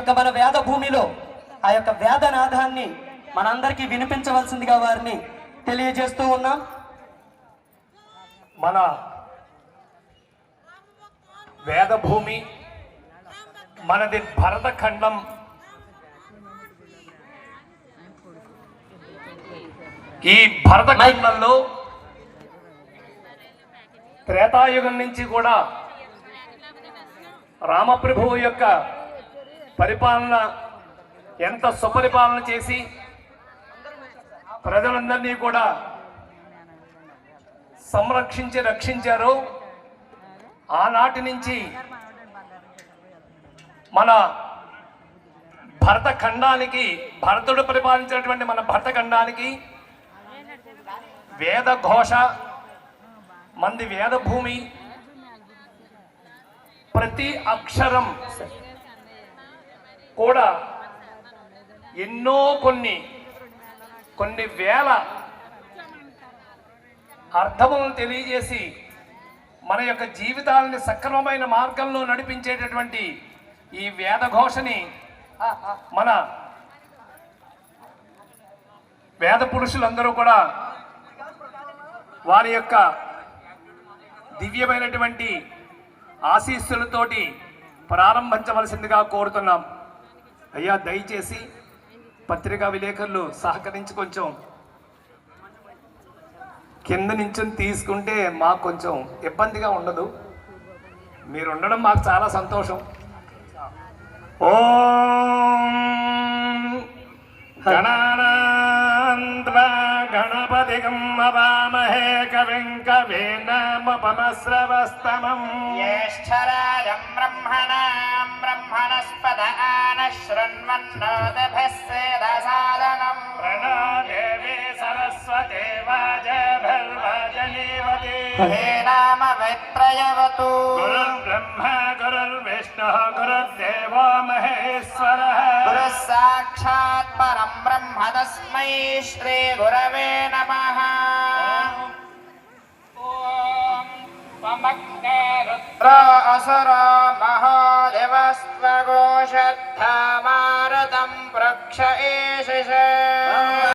యొక్క మన వేద భూమిలో ఆ యొక్క వేదనాదాన్ని మనందరికీ వినిపించవలసిందిగా వారిని తెలియజేస్తూ ఉన్నాం. మన వేదభూమి మనది భరతఖండం. ఈ భరతఖండంలో త్రేతాయుగం నుంచి కూడా రామప్రభువు యొక్క పరిపాలన ఎంత సుపరిపాలన చేసి ప్రజలందరినీ కూడా సంరక్షించి రక్షించారో ఆనాటి నుంచి మన భరతఖండానికి, భరతుడు పరిపాలించినటువంటి మన భరతఖండానికి వేద ఘోష, మంది వేద భూమి, ప్రతి అక్షరం కూడా ఎన్నో కొన్ని వేల అర్థములను తెలియజేసి మన యొక్క జీవితాలని సక్రమమైన మార్గంలో నడిపించేటటువంటి ఈ వేదఘోషని మన వేద పురుషులందరూ కూడా వారి యొక్క దివ్యమైనటువంటి ఆశీస్సులతోటి ప్రారంభించవలసిందిగా కోరుతున్నాం. అయ్యా, దయచేసి పత్రికా విలేకరులు సహకరించి కొంచెం కింద నుంచి తీసుకుంటే మాకు కొంచెం ఇబ్బందిగా ఉండదు. మీరు ఉండడం మాకు చాలా సంతోషం. ఓం గణానాన్త్వా గణపతిగం అవామహే కవిం కవీనాముపమశ్రవస్తమం జ్యేష్ఠరాజం బ్రహ్మణాం బ్రహ్మణస్పద ఆనశృణ్వన్నోదభిస్సేదసాదనం ప్రణో దేవీ సరస్వతి వాజభిర్వాజనీవతి హే నామ విత్రయవతు గురుర్బ్రహ్మ గురుర్విష్ణుః గురుర్దేవో మహేశ్వరః గురుః సాక్షాత్ పరం బ్రహ్మ తస్మై శ్రీ గురవే నమః. ఓం త్వమగ్నే రుద్రో అసురో మహోదేవస్త్వఘోషద్ధామారతం పృక్ష